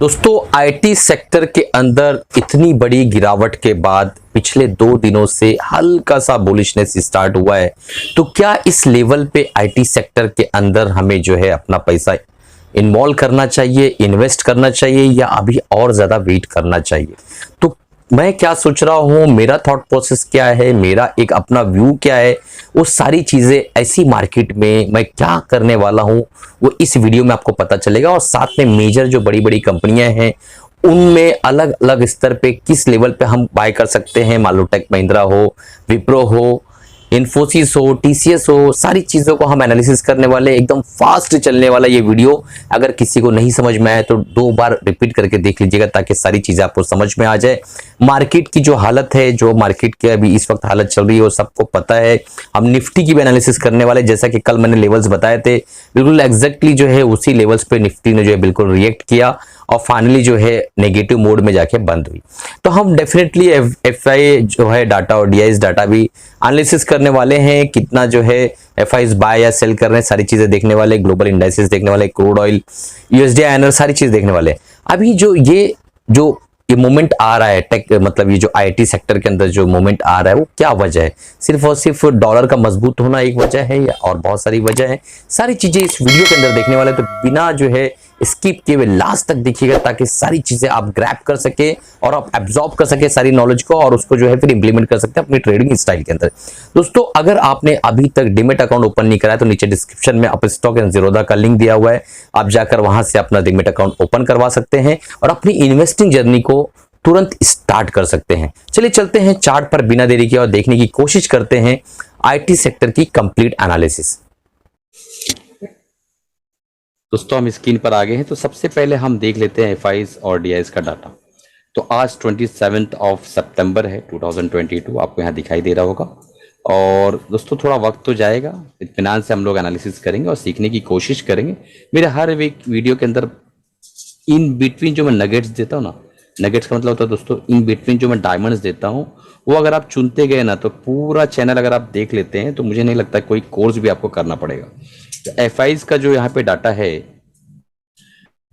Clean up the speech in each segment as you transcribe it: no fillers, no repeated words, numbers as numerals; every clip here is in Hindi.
दोस्तों आईटी सेक्टर के अंदर इतनी बड़ी गिरावट के बाद पिछले 2 दिनों से हल्का सा बुलिशनेस स्टार्ट हुआ है। तो क्या इस लेवल पे आईटी सेक्टर के अंदर हमें जो है अपना पैसा इन्वॉल्व करना चाहिए, इन्वेस्ट करना चाहिए या अभी और ज्यादा वेट करना चाहिए? तो मैं क्या सोच रहा हूं, मेरा थॉट प्रोसेस क्या है, मेरा एक अपना व्यू क्या है, वो सारी चीजें ऐसी मार्केट में मैं क्या करने वाला हूं वो इस वीडियो में आपको पता चलेगा। और साथ में मेजर जो बड़ी बड़ी कंपनियां हैं उनमें अलग अलग स्तर पे किस लेवल पे हम बाय कर सकते हैं, मान लो टेक महिंद्रा हो, विप्रो हो, इन्फोसिस हो, टीसीएस हो, सारी चीजों को हम एनालिसिस करने वाले। एकदम फास्ट चलने वाला ये वीडियो, अगर किसी को नहीं समझ में आए तो 2 बार रिपीट करके देख लीजिएगा ताकि सारी चीजें आपको समझ में आ जाए। मार्केट की जो हालत है, जो मार्केट की अभी इस वक्त हालत चल रही है वो सबको पता है। हम निफ्टी की भी एनालिसिस करने वाले, जैसा कि कल मैंने लेवल्स बताए थे, बिल्कुल एग्जैक्टली जो है उसी लेवल्स पे निफ्टी ने जो है बिल्कुल रिएक्ट किया और फाइनली जो है नेगेटिव मोड में जाके बंद हुई। तो हम डेफिनेटली एफआई जो है डाटा और डीआईएस डाटा भी एनालिसिस करने वाले हैं। कितना जो है एफआईज बाय या सेल कर रहे हैं, सारी चीजें देखने वाले, ग्लोबल इंडाइसेस देखने वाले, क्रूड ऑयल, यूएसडी आईएनआर, सारी चीज देखने वाले। अभी जो ये मोमेंट आ रहा है टेक, मतलब ये जो आईटी सेक्टर के अंदर जो मोमेंट आ रहा है वो क्या वजह है? सिर्फ और सिर्फ डॉलर का मजबूत होना एक वजह है या और बहुत सारी वजह है? सारी चीजें इस वीडियो के अंदर देखने वाले, तो बिना जो है स्किप किए हुए लास्ट तक देखिएगा ताकि सारी चीजें आप ग्रैब कर सके और आप एब्जॉर्ब कर सके सारी नॉलेज को, और उसको जो है फिर इंप्लीमेंट कर सकते हैं अपनी ट्रेडिंग स्टाइल के अंदर। दोस्तों अगर आपने अभी तक डीमैट अकाउंट ओपन नहीं कराया तो नीचे डिस्क्रिप्शन में अपस्टॉक एंड ज़ीरोधा का लिंक दिया हुआ है, आप जाकर वहां से अपना डीमैट अकाउंट ओपन करवा सकते हैं और अपनी इन्वेस्टिंग जर्नी को तुरंत स्टार्ट कर सकते हैं। चलिए चलते हैं चार्ट पर बिना देरी के और देखने की कोशिश करते हैं आईटी सेक्टर की कंप्लीट एनालिसिस। दोस्तों हम स्क्रीन पर आ गए हैं, तो सबसे पहले हम देख लेते हैं एफआईज और डीआईएस का डाटा। तो आज 27 सितंबर है 2022, आपको यहाँ दिखाई दे रहा होगा। और दोस्तों थोड़ा वक्त तो जाएगा, इत्मीनान से हम लोग एनालिसिस करेंगे और सीखने की कोशिश करेंगे। मेरे हर वीडियो के अंदर इन बिटवीन जो मैं नगेट्स देता हूँ ना, नगेट्स का मतलब होता है दोस्तों इन बिटवीन जो मैं डायमंड्स देता हूँ, वो अगर आप चुनते गए ना तो पूरा चैनल अगर आप देख लेते हैं तो मुझे नहीं लगता कोई कोर्स भी आपको करना पड़ेगा। तो एफआईज का जो यहाँ पे डाटा है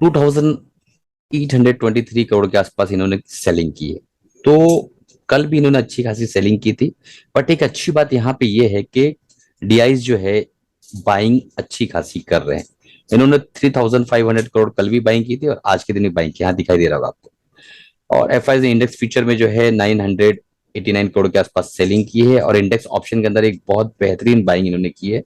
2823 करोड़ के आसपास इन्होंने सेलिंग की है। तो कल भी इन्होंने अच्छी खासी सेलिंग की थी, बट एक अच्छी बात यहाँ पे ये है कि डीआईज जो है बाइंग अच्छी खासी कर रहे हैं। इन्होंने 3500 करोड़ कल भी बाइंग की थी और आज के दिन भी बाइंग की, यहाँ दिखाई दे रहा होगा आपको। और एफआईज इंडेक्स फ्यूचर में जो है 989 करोड़ के आसपास सेलिंग की है और इंडेक्स ऑप्शन के अंदर एक बहुत बेहतरीन बाइंग इन्होंने की है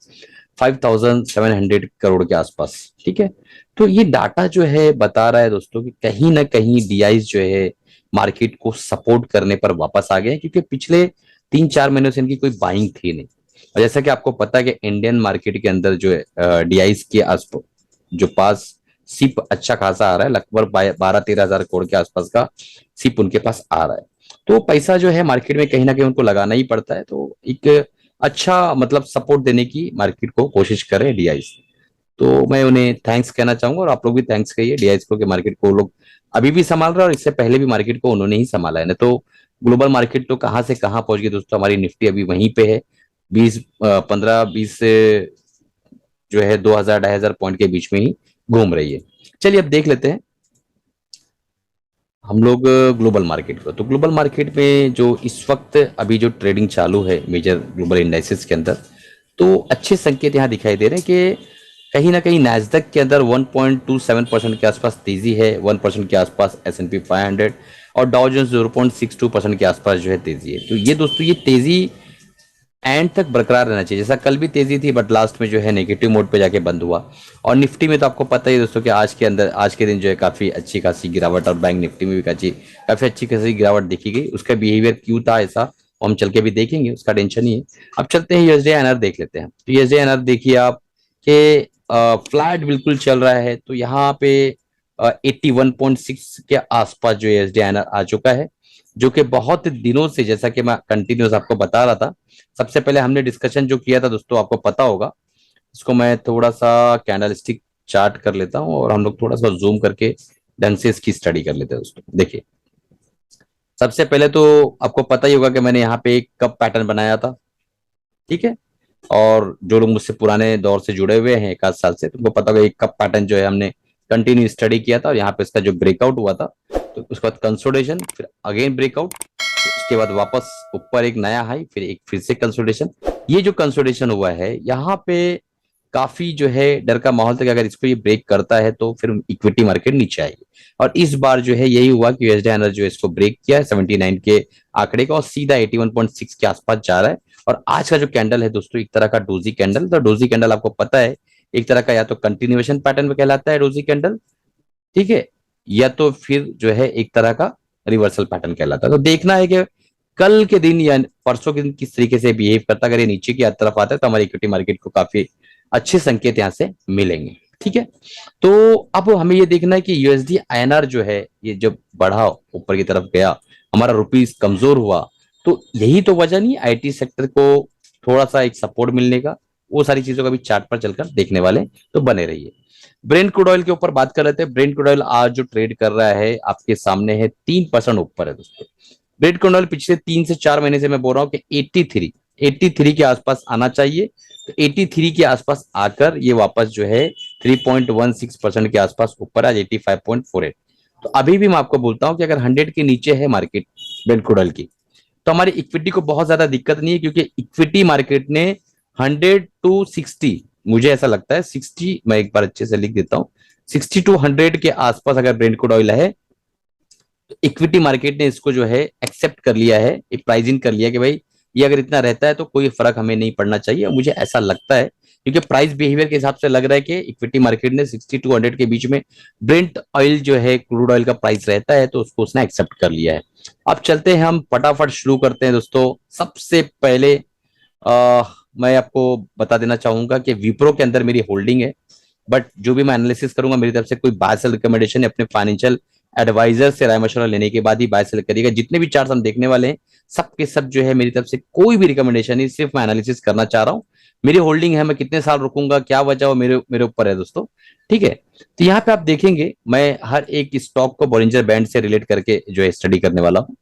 5700 करोड़ के आसपास। ठीक है, तो ये डाटा जो है बता रहा है दोस्तों कि कहीं ना कहीं डीआईज जो है मार्केट को सपोर्ट करने पर वापस आ गए, क्योंकि पिछले 3-4 महीनों से इनकी कोई बाइंग थी नहीं। और जैसा कि आपको पता है कि इंडियन मार्केट के अंदर जो है डीआईज के आसपास जो पास सिप अच्छा खासा आ रहा है, लगभग 12-13 हजार करोड़ के आसपास का सिप उनके पास आ रहा है। तो पैसा जो है मार्केट में कहीं ना कहीं उनको लगाना ही पड़ता है, तो एक अच्छा मतलब सपोर्ट देने की मार्केट को कोशिश करें डीआईज। तो मैं उन्हें थैंक्स कहना चाहूंगा और आप लोग भी थैंक्स कहिए डीआईज को कि मार्केट को लोग अभी भी संभाल रहे हैं और इससे पहले भी मार्केट को उन्होंने ही संभाला है। ना तो ग्लोबल मार्केट तो कहाँ से कहाँ पहुंच गई दोस्तों, हमारी निफ्टी अभी वहीं पे है 15-20 से जो है 2000-2500 पॉइंट के बीच में ही घूम रही है। चलिए अब देख लेते हैं हम लोग ग्लोबल मार्केट को। तो ग्लोबल मार्केट में जो इस वक्त अभी जो ट्रेडिंग चालू है मेजर ग्लोबल इंडाइसेस के अंदर, तो अच्छे संकेत यहाँ दिखाई दे रहे हैं कि कहीं ना कहीं नैस्डैक के अंदर 1.27% के आसपास तेजी है, 1% के आसपास S&P 500 और डाउ जोन्स 0.62% के आसपास जो है तेजी है। तो ये दोस्तों ये तेजी एंड तक बरकरार रहना चाहिए। जैसा कल भी तेजी थी बट लास्ट में जो है नेगेटिव मोड पे जाके बंद हुआ। और निफ्टी में तो आपको पता ही दोस्तों कि आज के दिन जो है काफी अच्छी खासी गिरावट, और बैंक निफ्टी में भी काफी अच्छी खासी गिरावट देखी गई। उसका बिहेवियर क्यों था ऐसा वो हम चल के भी देखेंगे, उसका टेंशन ही है। अब चलते हैं यूएसडी आईएनआर देख लेते हैं। तो यूएसडी आईएनआर देखिए आप कि फ्लैट बिल्कुल चल रहा है। तो यहाँ पे 81.6 के आसपास जो यूएसडी आईएनआर आ चुका है, जो कि बहुत दिनों से, जैसा कि मैं कंटिन्यूस आपको बता रहा था। सबसे पहले हमने डिस्कशन जो किया था दोस्तों आपको पता होगा, इसको मैं थोड़ा सा कैंडलस्टिक चार्ट कर लेता हूं और हम लोग थोड़ा सा जूम करके ढंग से इसकी स्टडी कर लेते हैं दोस्तों। देखिए सबसे पहले तो आपको पता ही होगा कि मैंने यहाँ पे एक कप पैटर्न बनाया था। ठीक है, और जो लोग मुझसे पुराने दौर से जुड़े हुए हैं 1 आध साल से, तुमको पता होगा एक कप पैटर्न जो है हमने कंटिन्यू स्टडी किया था और यहाँ पे इसका जो ब्रेकआउट हुआ था, तो उसके बाद कंसोलिडेशन, फिर अगेन ब्रेकआउट, उसके बाद वापस ऊपर एक नया हाई, फिर से कंसोलिडेशन। ये जो कंसोलिडेशन हुआ है यहाँ पे काफी जो है डर का माहौल था कि अगर इसको ये ब्रेक करता है तो फिर इक्विटी मार्केट नीचे आएगी। और इस बार जो है यही हुआ कि यूएसडी आईएनआर जो है इसको ब्रेक किया है 79 के आंकड़े का और सीधा 81.6 के आसपास जा रहा है। और आज का जो कैंडल है दोस्तों एक तरह का डोजी कैंडल, तो डोजी कैंडल आपको पता है एक तरह का या तो कंटिन्यूएशन पैटर्न में कहलाता है डोजी कैंडल, ठीक है, या तो फिर जो है एक तरह का रिवर्सल पैटर्न कहलाता है। तो देखना है कि कल के दिन या परसों के दिन किस तरीके से बिहेव करता है। अगर ये नीचे की तरफ आता है तो हमारी इक्विटी मार्केट को काफी अच्छे संकेत यहां से मिलेंगे, ठीक है। तो अब हमें ये देखना है कि यूएसडी आईएनआर जो है ये जब बढ़ा ऊपर की तरफ गया, हमारा रुपीस कमजोर हुआ, तो यही तो वजह नहीं आईटी सेक्टर को थोड़ा सा एक सपोर्ट मिलने का। वो सारी चीजों का भी चार्ट पर चलकर देखने वाले, तो बने रहिए। ब्रेंट क्रूड ऑयल के ऊपर बात कर रहे थे। ब्रेंट क्रूड ऑयल आज जो ट्रेड कर रहा है आपके सामने है 3% ऊपर है दोस्तों। ब्रेंट क्रूड ऑयल पिछले 3 से 4 महीने से मैं बोल रहा हूं कि 83 के आसपास आना चाहिए। तो 83 के आसपास आकर ये वापस जो है 3.16% के आसपास ऊपर आज 85.48। तो अभी भी मैं आपको बोलता हूं कि अगर 100 के नीचे है मार्केट ब्रेंट क्रूड ऑयल की, तो हमारी इक्विटी को बहुत ज्यादा दिक्कत नहीं है, क्योंकि इक्विटी मार्केट ने 100 to 60, मुझे ऐसा लगता है 60, मैं एक बार अच्छे से लिख देता हूं, 60 to 100 के आसपास अगर ब्रेंट क्रूड ऑयल है तो इक्विटी मार्केट ने इसको जो है एक्सेप्ट कर लिया है, एक प्राइसिंग कर लिया कि भाई ये अगर इतना रहता है तो कोई फर्क हमें नहीं पड़ना चाहिए। मुझे ऐसा लगता है क्योंकि प्राइस बिहेवियर के हिसाब से लग रहा है कि इक्विटी मार्केट ने 60 to 100 के बीच में ब्रेंट ऑयल जो है क्रूड ऑयल का प्राइस रहता है, तो उसको उसने एक्सेप्ट कर लिया है। अब चलते हैं, हम फटाफट शुरू करते हैं दोस्तों। सबसे पहले मैं आपको बता देना चाहूंगा कि विप्रो के अंदर मेरी होल्डिंग है, बट जो भी मैं एनालिसिस करूंगा मेरी तरफ से कोई बाय सेल रिकमेंडेशन है, अपने फाइनेंशियल एडवाइजर से राय मशवरा लेने के बाद ही बाय सेल करिएगा। जितने भी चार्ट हम देखने वाले हैं सब के सब जो है मेरी तरफ से कोई भी रिकमेंडेशन नहीं, सिर्फ मैं एनालिसिस करना चाह रहा हूँ। मेरी होल्डिंग है, मैं कितने साल रुकूंगा क्या वजह हो मेरे मेरे ऊपर है दोस्तों, ठीक है। तो यहाँ पे आप देखेंगे मैं हर एक स्टॉक को बॉलिंजर बैंड से रिलेट करके जो है स्टडी करने वाला हूँ।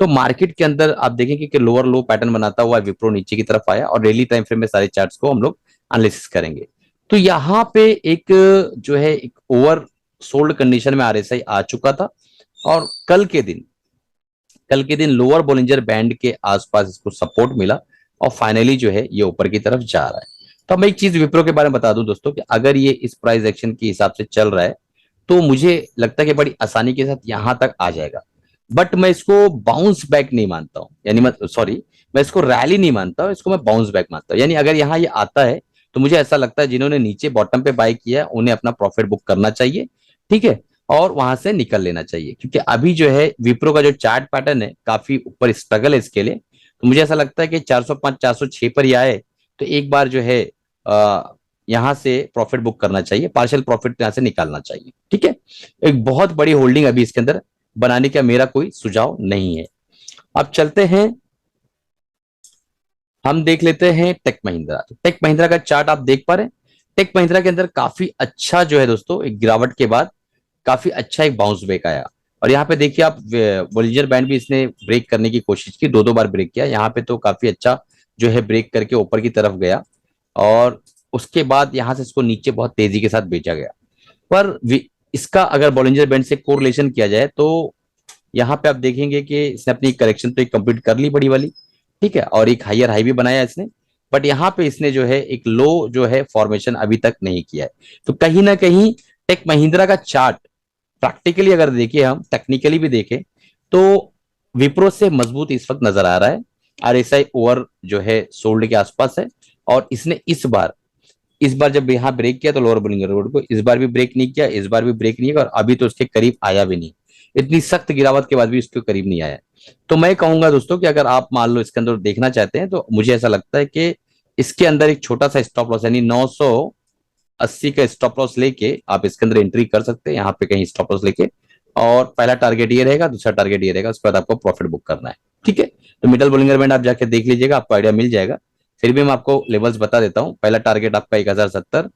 तो मार्केट के अंदर आप देखेंगे कि लोअर लो पैटर्न बनाता हुआ विप्रो नीचे की तरफ आया और डेली टाइम फ्रेम में सारे चार्ट्स को हम लोग एनालिसिस करेंगे। तो यहाँ पे एक जो है एक ओवर सोल्ड कंडीशन में आरएसआई आ चुका था और कल के दिन लोअर बोलिंजर बैंड के आसपास इसको सपोर्ट मिला और फाइनली जो है ये ऊपर की तरफ जा रहा है। तो मैं एक चीज विप्रो के बारे में बता दूं दोस्तों कि अगर ये इस प्राइस एक्शन के हिसाब से चल रहा है तो मुझे लगता है कि बड़ी आसानी के साथ यहां तक आ जाएगा। बट मैं इसको बाउंस बैक नहीं मानता हूं, यानी मैं इसको रैली नहीं मानता हूं, इसको मैं बाउंस बैक मानता हूं। यानी अगर यहाँ ये आता है तो मुझे ऐसा लगता है जिन्होंने नीचे बॉटम पे बाय किया है उन्हें अपना प्रॉफिट बुक करना चाहिए, ठीक है, और वहां से निकल लेना चाहिए। क्योंकि अभी जो है विप्रो का जो चार्ट पैटर्न है काफी ऊपर स्ट्रगल है इसके लिए। तो मुझे ऐसा लगता है कि 405 406 पर ही आए तो एक बार जो है यहां से प्रॉफिट बुक करना चाहिए, पार्शियल प्रॉफिट यहां से निकालना चाहिए, ठीक है। एक बहुत बड़ी होल्डिंग अभी इसके अंदर बनाने का मेरा कोई सुझाव नहीं है। अब चलते हैं, हम देख लेते हैं टेक महिंद्रा। तो टेक महिंद्रा का चार्ट आप देख पा रहे हैं। टेक महिंद्रा के अंदर काफी अच्छा जो है दोस्तों एक गिरावट के बाद काफी अच्छा एक बाउंस बैक आया। और यहाँ पे देखिए आप बोलिंजर बैंड भी इसने ब्रेक करने की कोशिश की, दो बार ब्रेक किया। यहाँ पे तो काफी अच्छा जो है ब्रेक करके ऊपर की तरफ गया और उसके बाद यहाँ से इसको नीचे बहुत तेजी के साथ बेचा गया। पर इसका अगर बोलिंजर बैंड से कोरिलेशन किया जाए तो यहाँ पे आप देखेंगे कि इसने अपनी करेक्शन तो एक कंप्लीट कर ली बड़ी वाली, ठीक है, और एक हायर हाई भी बनाया इसने। बट यहाँ पे इसने जो है एक लो जो है फॉर्मेशन अभी तक नहीं किया है। तो कहीं ना कहीं टेक महिंद्रा का चार्ट प्रैक्टिकली अगर देखें, हम टेक्निकली भी देखें तो विप्रो से मजबूत इस वक्त नजर आ रहा है। आरएसआई ओवर जो है सोल्ड के आसपास है और इसने इस बार जब यहाँ ब्रेक किया तो लोअर बोलिंजर रोड को, इस बार भी ब्रेक नहीं किया, इस बार भी ब्रेक नहीं किया और अभी तो उसके करीब आया भी नहीं। इतनी सख्त गिरावट के बाद भी इसके करीब नहीं आया। तो मैं कहूंगा दोस्तों कि अगर आप मान लो इसके अंदर देखना चाहते हैं तो मुझे ऐसा लगता है कि इसके अंदर एक छोटा सा स्टॉप लॉस यानी 980 का स्टॉप लॉस लेके आप इसके अंदर एंट्री कर सकते हैं, यहाँ पे कहीं स्टॉप लॉस लेके। और पहला टारगेट ये रहेगा, दूसरा टारगेट ये रहेगा, उसके बाद आपको प्रॉफिट बुक करना है, ठीक है। तो मिडल बोलिंगर बैंड आप जाके देख लीजिएगा, आपको आइडिया मिल जाएगा। फिर भी मैं आपको लेवल्स बता देता हूँ। पहला टारगेट आपका 1070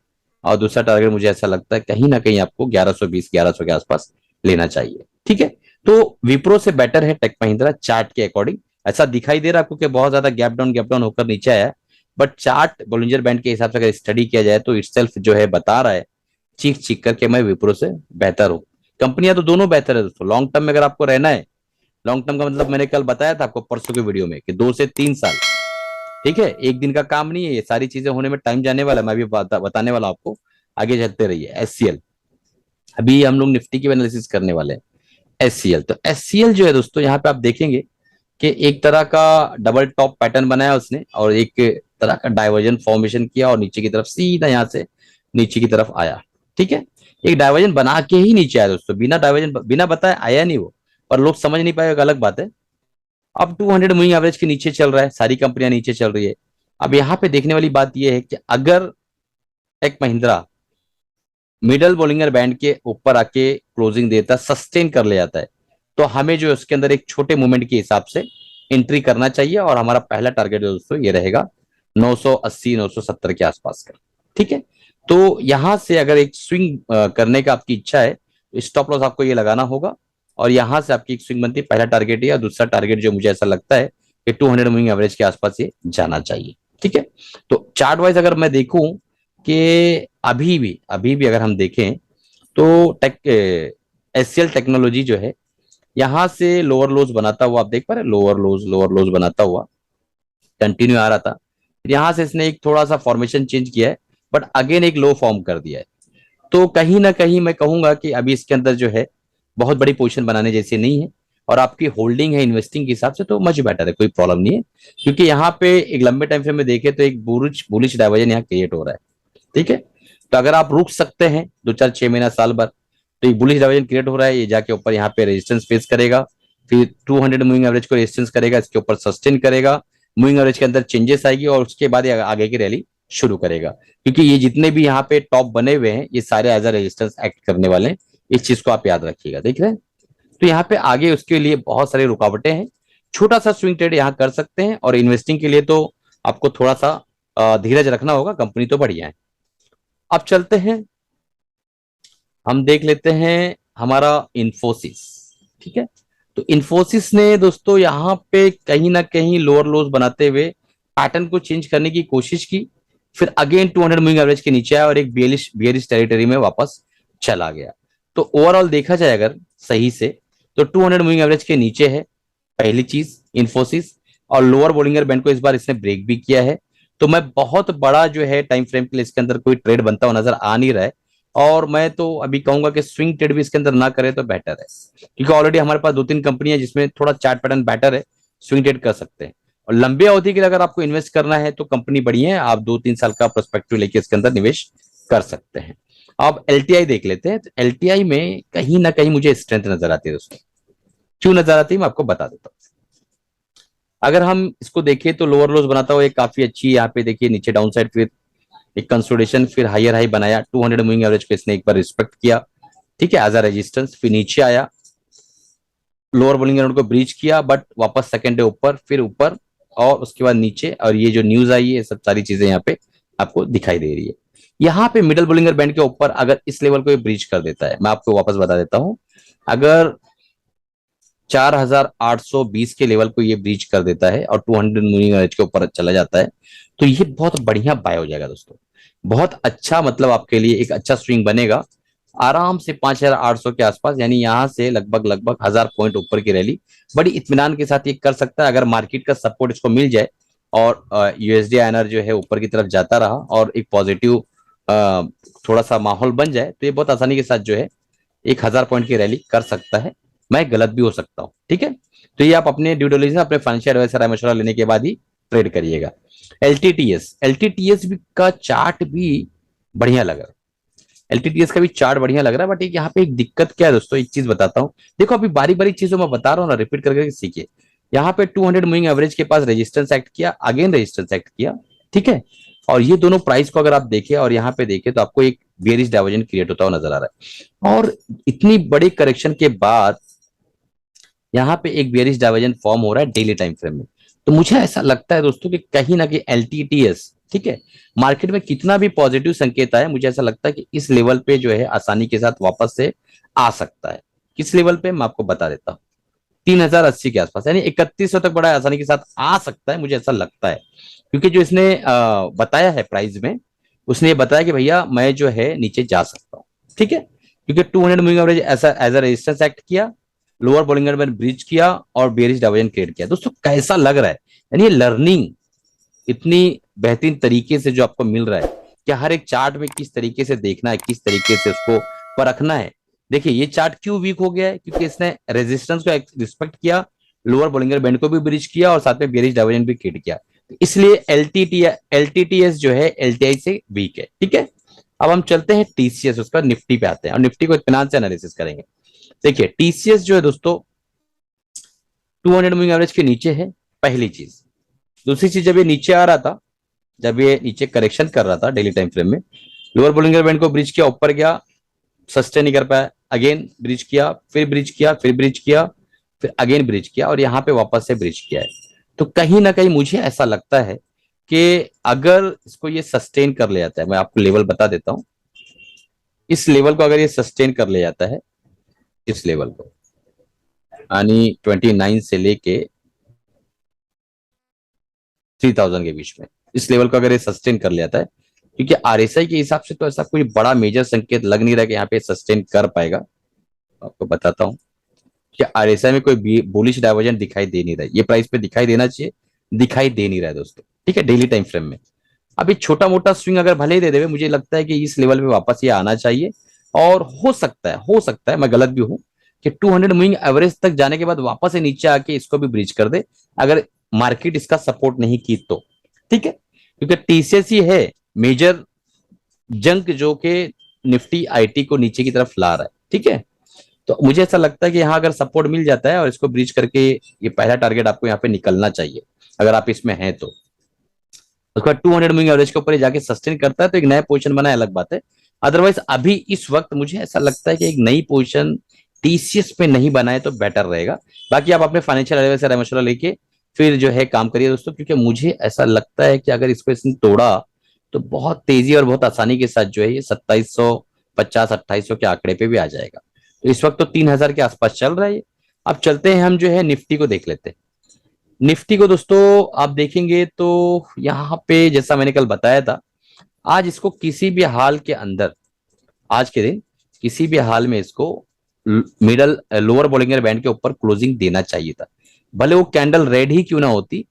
और दूसरा टारगेट मुझे ऐसा लगता है कहीं ना कहीं आपको 1120 1100 के आसपास लेना चाहिए, ठीक है। तो विप्रो से बेटर है टेक महिंद्रा चार्ट के अकॉर्डिंग। ऐसा दिखाई दे रहा है आपको कि बहुत ज्यादा गैप डाउन होकर नीचे आया है, बट चार्ट बोलिंजर बैंड के हिसाब से अगर स्टडी किया जाए तो इटसेल्फ जो है बता रहा है चीख चीख करके मैं विप्रो से बेहतर हूँ। कंपनियां तो दोनों बेहतर है दोस्तों, लॉन्ग टर्म में अगर आपको रहना है। लॉन्ग टर्म का मतलब मैंने कल बताया था आपको परसों के वीडियो में कि 2 से 3 साल। ठीक है, एक दिन का काम नहीं है, ये सारी चीजें होने में टाइम जाने वाला है, मैं अभी बताने वाला हूं आपको। आगे चलते रहिए। एससीएल, अभी हम लोग निफ्टी की एनालिसिस करने वाले हैं। एससीएल, तो एससीएल जो है दोस्तों, यहाँ पे आप देखेंगे कि एक तरह का डबल टॉप पैटर्न बनाया उसने, और एक तरह का डाइवर्जन फॉर्मेशन किया, और नीचे की तरफ सीधा यहाँ से नीचे की तरफ आया। ठीक है, एक डाइवर्जन बना के ही नीचे आया दोस्तों, बिना डाइवर्जन बिना बताए आया नहीं वो, पर लोग समझ नहीं पाए, एक अलग बात है। अब 200 मूविंग एवरेज के नीचे चल रहा है, सारी कंपनियां नीचे चल रही है। अब यहाँ पे देखने वाली बात यह है कि अगर Tech Mahindra middle Bollinger band के ऊपर आके क्लोजिंग देता, सस्टेन कर ले जाता है, तो हमें जो है उसके अंदर एक छोटे मूवमेंट के हिसाब से एंट्री करना चाहिए, और हमारा पहला टारगेट दोस्तों ये रहेगा 980 970 के आसपास का। ठीक है, तो यहां से अगर एक स्विंग करने का आपकी इच्छा है, तो स्टॉप लॉस आपको ये लगाना होगा, और यहां से आपकी एक स्विंग बनती है, पहला टारगेट या दूसरा टारगेट जो मुझे ऐसा लगता है कि 200 मूविंग एवरेज के आसपास ये जाना चाहिए। ठीक है, तो चार्ट वाइज अगर मैं देखूं कि अभी भी अगर हम देखें तो टेक एससीएल टेक्नोलॉजी जो है, यहां से लोअर लोज बनाता हुआ आप देख पा रहे हैं, लोअर लोज बनाता हुआ कंटिन्यू आ रहा था। यहां से इसने एक थोड़ा सा फॉर्मेशन चेंज किया है, बट अगेन एक लो फॉर्म कर दिया है। तो कहीं ना कहीं मैं कहूंगा कि अभी इसके अंदर जो है बहुत बड़ी पोजीशन बनाने जैसी नहीं है, और आपकी होल्डिंग है इन्वेस्टिंग के हिसाब से तो मच बेटर है, कोई प्रॉब्लम नहीं है। क्योंकि यहाँ पे एक लंबे टाइम फ्रेम में देखे तो एक बुलिश बुलिश डाइवर्जन यहाँ क्रिएट हो रहा है। ठीक है, तो अगर आप रुक सकते हैं 2 4 6 महीना साल भर, तो ये बुलिश डाइवर्जन क्रिएट हो रहा है, ये जाके ऊपर यहाँ पे रेजिस्टेंस फेस करेगा, फिर 200 मूविंग एवरेज को रेजिस्टेंस करेगा, इसके ऊपर सस्टेन करेगा, मूविंग एवरेज के अंदर चेंजेस आएगी, और उसके बाद ये आगे की रैली शुरू करेगा। क्योंकि ये जितने भी यहाँ पे टॉप बने हुए हैं, ये सारे एज अ रेजिस्टेंस एक्ट करने वाले हैं, इस चीज को आप याद रखिएगा। देख रहे हैं, तो यहाँ पे आगे उसके लिए बहुत सारी रुकावटें हैं। छोटा सा स्विंग ट्रेड यहाँ कर सकते हैं, और इन्वेस्टिंग के लिए तो आपको थोड़ा सा धीरज रखना होगा, कंपनी तो बढ़िया है। अब चलते हैं, हम देख लेते हैं हमारा इन्फोसिस। ठीक है, तो इन्फोसिस ने दोस्तों यहाँ पे कहीं ना कहीं लोअर लोज बनाते हुए पैटर्न को चेंज करने की कोशिश की, फिर अगेन 200 मूविंग एवरेज के नीचे आया, और एक बियरिश टेरिटरी में वापस चला गया। तो ओवरऑल देखा जाए अगर सही से, तो 200 मूविंग एवरेज के नीचे है पहली चीज इन्फोसिस, और लोअर बोलिंगर बैंड को इस बार इसने ब्रेक भी किया है। तो मैं बहुत बड़ा जो है टाइम फ्रेम के लिए इसके अंदर कोई ट्रेड बनता हुआ नजर आ नहीं रहा है, और मैं तो अभी कहूंगा कि स्विंग ट्रेड भी इसके अंदर ना करे तो बेटर है, क्योंकि ऑलरेडी हमारे पास 2 3 कंपनियां जिसमें थोड़ा चार्ट पैटर्न बेटर है, स्विंग ट्रेड कर सकते हैं। और लंबे अवधि के लिए अगर आपको इन्वेस्ट करना है तो कंपनी बढ़िया है, आप 2 3 साल का पर्सपेक्टिव लेके इसके अंदर निवेश कर सकते हैं। अब एलटीआई देख लेते हैं, तो एलटीआई में कहीं ना कहीं मुझे स्ट्रेंथ नजर आती है दोस्तों। क्यों नजर आती है मैं आपको बता देता हूँ। अगर हम इसको देखें तो लोअर लोज बनाता हुआ एक काफी अच्छी, यहाँ पे देखिए नीचे डाउन साइड, फिर एक कंसोलिडेशन, फिर हायर हाई बनाया, 200 मूविंग एवरेज को इसने एक बार रिस्पेक्ट किया। ठीक है, एज अ रेजिस्टेंस, फिर नीचे आया, लोअर बोलिंग ग्राउंड को ब्रीच किया, बट वापस सेकंड डे ऊपर, फिर ऊपर, और उसके बाद नीचे, और ये जो न्यूज आई है सब सारी चीजें यहाँ पे आपको दिखाई दे रही है। यहाँ पे मिडल बोलिंगर बैंड के ऊपर अगर इस लेवल को ब्रीच कर देता है, मैं आपको वापस बता देता हूं, अगर 4820 के लेवल को ये ब्रीच कर देता है और 200 मूविंग एवरेज के ऊपर चला जाता है, तो ये बहुत बढ़िया बाय हो जाएगा दोस्तों। बहुत अच्छा, मतलब आपके लिए एक अच्छा स्विंग बनेगा आराम से 5800 के आसपास, यानी यहां से लगभग लगभग 1000 पॉइंट ऊपर की रैली बड़ी इत्मीनान के साथ ये कर सकता है, अगर मार्केट का सपोर्ट इसको मिल जाए, और यूएसडी आईएनआर जो है ऊपर की तरफ जाता रहा, और एक पॉजिटिव थोड़ा सा माहौल बन जाए, तो ये बहुत आसानी के साथ जो है 1000 पॉइंट की रैली कर सकता है। मैं गलत भी हो सकता हूँ। ठीक है, तो ये आप अपने ड्यू डिलिजेंस, अपने फाइनेंशियल एडवाइजर राय मशवरा लेने के बाद ही ट्रेड करिएगा। एलटीटीएस भी का चार्ट भी बढ़िया लग रहा है। एलटीटीएस का भी चार्ट बढ़िया लग रहा है, बट एक यहाँ पे एक दिक्कत क्या है दोस्तों, एक चीज बताता हूँ। देखो अभी बारीक बारीक चीजों मैं बता रहा हूँ ना, रिपीट करके सीखिए। यहाँ पे 200 मूविंग एवरेज के पास रेजिस्टेंस एक्ट किया, अगेन रेजिस्टेंस एक्ट किया। ठीक है, और ये दोनों प्राइस को अगर आप देखें और यहाँ पे देखें, तो आपको एक बेयरिश डाइवर्जन क्रिएट होता हुआ नजर आ रहा है, और इतनी बड़ी करेक्शन के बाद यहाँ पे एक बेयरिश डाइवर्जन फॉर्म हो रहा है डेली टाइम फ्रेम में। तो मुझे ऐसा लगता है दोस्तों कि कहीं ना कहीं एलटीटीएस, ठीक है, मार्केट में कितना भी पॉजिटिव संकेत आया, मुझे ऐसा लगता है कि इस लेवल पे जो है आसानी के साथ वापस से आ सकता है। किस लेवल पे मैं आपको बता देता हूँ, 3080 के आसपास, यानी 3100 तक बड़ा आसानी के साथ आ सकता है, मुझे ऐसा लगता है। क्योंकि जो इसने बताया है प्राइस में, उसने ये बताया कि भैया मैं जो है नीचे जा सकता हूँ। ठीक है, क्योंकि 200 मूविंग एवरेज ऐसा एज अ रेजिस्टेंस एक्ट किया, लोअर बोलिंगर बैंड ब्रीच किया और बेरिश डाइवर्जन क्रिएट किया। दोस्तों कैसा लग रहा है, यानी ये लर्निंग इतनी बेहतरीन तरीके से जो आपको मिल रहा है कि हर एक चार्ट में किस तरीके से देखना है, किस तरीके से उसको परखना है। देखिए ये चार्ट क्यों वीक हो गया है, क्योंकि इसने रेजिस्टेंस को रिस्पेक्ट किया, लोअर बोलिंगर बैंड को भी ब्रीच किया और साथ में बेरिश डाइवर्जन भी क्रिएट किया। तो इसलिए एलटीटीएस जो है एलटीआई से वीक है। ठीक है, अब हम चलते हैं टीसीएस, उसका निफ्टी पे आते हैं और निफ्टी को इत्मीनान से एनालिसिस करेंगे। देखिए टीसीएस जो है दोस्तों 200 मूविंग एवरेज के नीचे है, पहली चीज। दूसरी चीज, जब ये नीचे आ रहा था, जब ये नीचे करेक्शन कर रहा था डेली टाइम फ्रेम में, लोअर बोलिंगर बैंड को ब्रिज किया, ऊपर गया, सस्टेन नहीं कर पाया, अगेन ब्रिज किया, फिर ब्रिज किया, फिर ब्रिज किया, फिर अगेन ब्रिज किया और यहां पे वापस से ब्रिज किया है। तो कहीं ना कहीं मुझे ऐसा लगता है कि अगर इसको ये सस्टेन कर ले जाता है, मैं आपको लेवल बता देता हूं, इस लेवल को अगर ये सस्टेन कर ले जाता है, इस लेवल को यानी 29 से लेके 3000 के बीच में, इस लेवल को अगर ये सस्टेन कर ले जाता है, क्योंकि आरएसआई के हिसाब से तो ऐसा कोई बड़ा मेजर संकेत लग नहीं रहा कि यहाँ पे सस्टेन कर पाएगा। आपको बताता हूँ कि आरएसआई में कोई बुलिश डाइवर्जन दिखाई दे नहीं रहा है, ये प्राइस पे दिखाई देना चाहिए, दिखाई दे नहीं रहा है दोस्तों। ठीक है, डेली टाइम फ्रेम में अभी छोटा मोटा स्विंग अगर भले ही दे देवे, मुझे लगता है कि इस लेवल पे वापस ये आना चाहिए और हो सकता है मैं गलत भी हूं कि 200 मूविंग एवरेज तक जाने के बाद वापस से नीचे आके इसको भी ब्रीच कर दे, अगर मार्केट इसका सपोर्ट नहीं की तो। ठीक है, क्योंकि टीसीएस ही है मेजर जंक जो कि निफ्टी आईटी को नीचे की तरफ ला रहा है। ठीक है, तो मुझे ऐसा लगता है कि यहाँ अगर सपोर्ट मिल जाता है और इसको ब्रीच करके ये पहला टारगेट आपको यहाँ पे निकलना चाहिए अगर आप इसमें हैं तो। उसके बाद 200 मूविंग एवरेज के ऊपर जाके सस्टेन करता है तो एक नया पोजीशन बनाए, अलग बात है। अदरवाइज अभी इस वक्त मुझे ऐसा लगता है कि एक नई पोजीशन टीसीएस पे नहीं बनाए तो बेटर रहेगा। बाकी आप अपने फाइनेंशियल एडवाइजर से मशवरा लेके फिर जो है काम करिए दोस्तों, क्योंकि मुझे ऐसा लगता है कि अगर इसको इसने तोड़ा तो बहुत तेजी और बहुत आसानी के साथ जो है ये 2750 2800 के आंकड़े पे भी आ जाएगा। तो इस वक्त तो 3000 के आसपास चल रहा है। अब चलते हैं हम जो है निफ्टी को देख लेते हैं। निफ्टी को दोस्तों आप देखेंगे तो यहाँ पे जैसा मैंने कल बताया था, आज इसको किसी भी हाल के अंदर, आज के दिन किसी भी हाल में इसको मिडल लोअर बॉलिंगर बैंड के ऊपर क्लोजिंग देना चाहिए था, भले वो कैंडल रेड ही क्यों ना होती,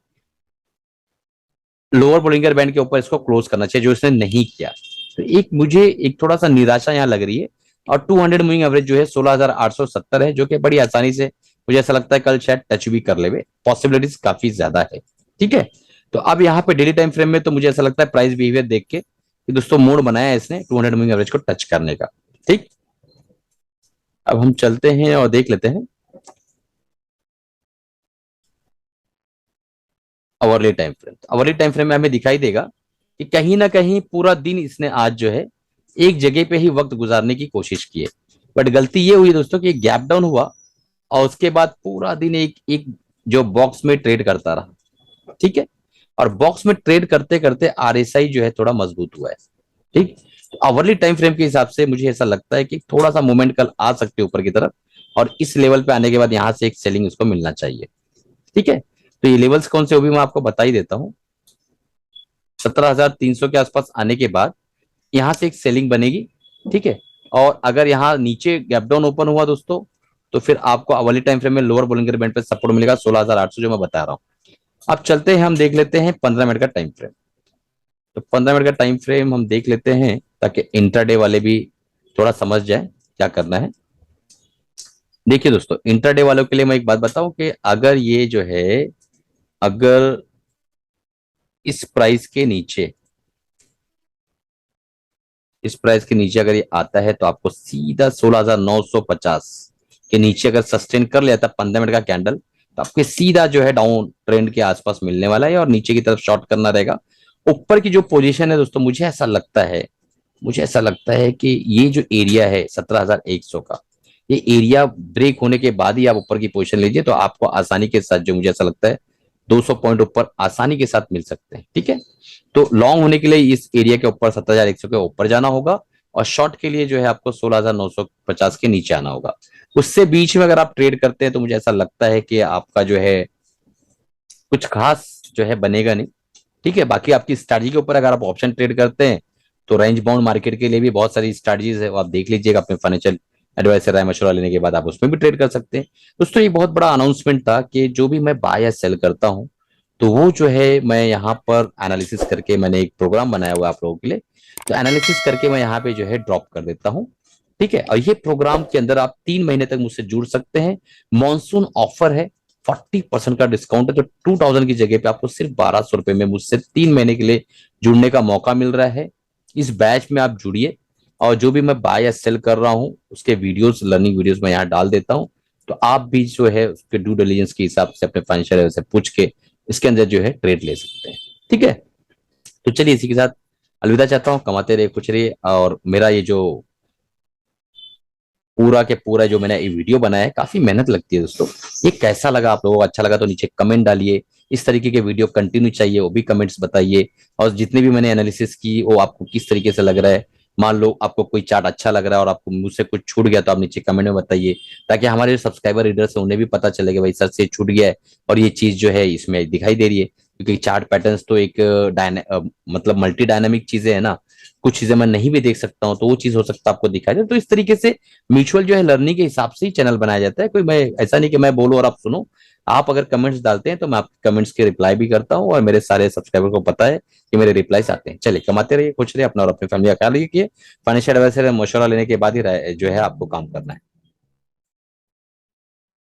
लोअर बॉलिंगर बैंड के ऊपर इसको क्लोज करना चाहिए, जो इसने नहीं किया। तो एक मुझे एक थोड़ा सा निराशा यहाँ लग रही है। और 200 मूविंग एवरेज जो है 16870 है, जो कि बड़ी आसानी से मुझे ऐसा लगता है कल शायद टच भी कर ले, पॉसिबिलिटीज काफी ज्यादा है। ठीक है, तो अब यहाँ पे डेली टाइम फ्रेम में तो मुझे ऐसा लगता है प्राइस बिहेवियर देख के कि दोस्तों मोड बनाया है इसने 200 मूविंग एवरेज को टच करने का। ठीक, अब हम चलते हैं और देख लेते हैं hourly time frame. Hourly time frame में हमें दिखाई देगा कि कहीं ना कहीं पूरा दिन इसने आज जो है एक जगह पे ही वक्त गुजारने की कोशिश की है, बट गलती ये हुई दोस्तों कि गैप डाउन हुआ और उसके बाद पूरा दिन एक एक जो बॉक्स में ट्रेड करता रहा। ठीक है, और बॉक्स में ट्रेड करते करते आरएसआई जो है थोड़ा मजबूत हुआ है। ठीक, तो आवरली टाइम फ्रेम के हिसाब से मुझे ऐसा लगता है कि थोड़ा सा मूवमेंट कल आ सकते ऊपर की तरफ और इस लेवल पे आने के बाद यहां से एक सेलिंग उसको मिलना चाहिए। ठीक है, तो ये लेवल्स कौन से वो भी मैं आपको बता ही देता हूं। 17,300 के आसपास आने के बाद यहां से एक सेलिंग बनेगी। ठीक है, और अगर यहाँ नीचे गैप डाउन ओपन हुआ दोस्तों तो फिर आपको अवली टाइम फ्रेम में लोअर बोलिंगर बैंड पे सपोर्ट मिलेगा 16,800 जो मैं बता रहा हूं। अब चलते हैं हम देख लेते हैं 15 मिनट का टाइम फ्रेम। तो 15 मिनट का टाइम फ्रेम हम देख लेते हैं ताकि इंट्राडे वाले भी थोड़ा समझ जाए क्या करना है। देखिए दोस्तों, इंट्राडे वालों के लिए मैं एक बात बताऊं कि अगर ये जो है, अगर इस प्राइस के नीचे, इस प्राइस के नीचे अगर ये आता है तो आपको सीधा 16,950 के नीचे अगर सस्टेन कर लिया था 15 मिनट का कैंडल, तो आपके सीधा जो है डाउन ट्रेंड के आसपास मिलने वाला है और नीचे की तरफ शॉर्ट करना रहेगा। ऊपर की जो पोजीशन है दोस्तों, मुझे ऐसा लगता है कि ये जो एरिया है 17,100 का, ये एरिया ब्रेक होने के बाद ही आप ऊपर की पोजीशन लीजिए तो आपको आसानी के साथ जो मुझे ऐसा लगता है 200 पॉइंट ऊपर आसानी के साथ मिल सकते हैं। ठीक है, तो लॉन्ग होने के लिए इस एरिया के ऊपर 17,100 के ऊपर जाना होगा और शॉर्ट के लिए जो है आपको 16,950 के नीचे आना होगा। उससे बीच में अगर आप ट्रेड करते हैं तो मुझे ऐसा लगता है कि आपका जो है कुछ खास जो है बनेगा नहीं। ठीक है, बाकी आपकी स्ट्रैटेजी के ऊपर अगर आप ऑप्शन ट्रेड करते हैं तो रेंज बाउंड मार्केट के लिए भी बहुत सारी स्ट्रेटजीज है, वो आप देख लीजिएगा अपने फाइनेंशियल एडवाइसर राय मशवरा लेने के बाद आप उसमें भी ट्रेड कर सकते हैं। दोस्तों ये बहुत बड़ा अनाउंसमेंट था कि जो भी मैं बाय या सेल करता हूं तो वो जो है मैं यहाँ पर एनालिसिस करके मैंने एक प्रोग्राम बनाया हुआ है आप लोगों के लिए, तो एनालिसिस करके मैं यहाँ पे जो है ड्रॉप कर देता हूँ। ठीक है, और ये प्रोग्राम के अंदर आप 3 महीने तक मुझसे जुड़ सकते हैं। मॉनसून ऑफर है, 40% का डिस्काउंट है, तो 2000 की जगह पे आपको सिर्फ 1200 रुपए में मुझसे 3 महीने के लिए जुड़ने का मौका मिल रहा है। इस बैच में आप जुड़िए और जो भी मैं बाय या सेल कर रहा हूँ उसके वीडियोस, लर्निंग वीडियोस मैं यहाँ डाल देता हूँ, तो आप भी जो है उसके ड्यू डिलीजेंस के हिसाब से अपने फाइनेंशियल से पूछ के इसके अंदर जो है ट्रेड ले सकते हैं। ठीक है, तो चलिए इसी के साथ अलविदा चाहता हूँ। कमाते रहिए, खुश रहिए। और मेरा ये जो पूरा के पूरा जो मैंने ये वीडियो बनाया है, काफी मेहनत लगती है दोस्तों। ये कैसा लगा आप लोगों को? अच्छा लगा तो नीचे कमेंट डालिए। इस तरीके के वीडियो कंटिन्यू चाहिए वो भी कमेंट्स बताइए। और जितने भी मैंने एनालिसिस की वो आपको किस तरीके से लग रहा है, मान लो आपको कोई चार्ट अच्छा लग रहा है और आपको मुझसे कुछ छूट गया तो आप नीचे कमेंट में बताइए, ताकि हमारे जो सब्सक्राइबर रीडर्स है उन्हें भी पता चले कि भाई सर से छूट गया है और ये चीज जो है इसमें दिखाई दे रही है। क्योंकि चार्ट पैटर्न्स तो एक मतलब मल्टी डायनामिक चीजें है ना, कुछ चीजें मैं नहीं भी देख सकता हूँ तो वो चीज हो सकता है आपको दिखाई दे। तो इस तरीके से म्यूचुअल जो है लर्निंग के हिसाब से ही चैनल बनाया जाता है। कोई मैं ऐसा नहीं कि मैं बोलूं और आप सुनो। आप अगर कमेंट्स डालते हैं तो मैं आपके कमेंट्स के रिप्लाई भी करता हूँ और मेरे सारे सब्सक्राइबर को पता है कि मेरे रिप्लाईस आते हैं। चलिए कमाते रहिए, खुश रहिए, अपना और अपनी फैमिली का ख्याल रखिए। फाइनेंशियल एडवाइजर मशवरा लेने के बाद ही जो है आपको काम करना है।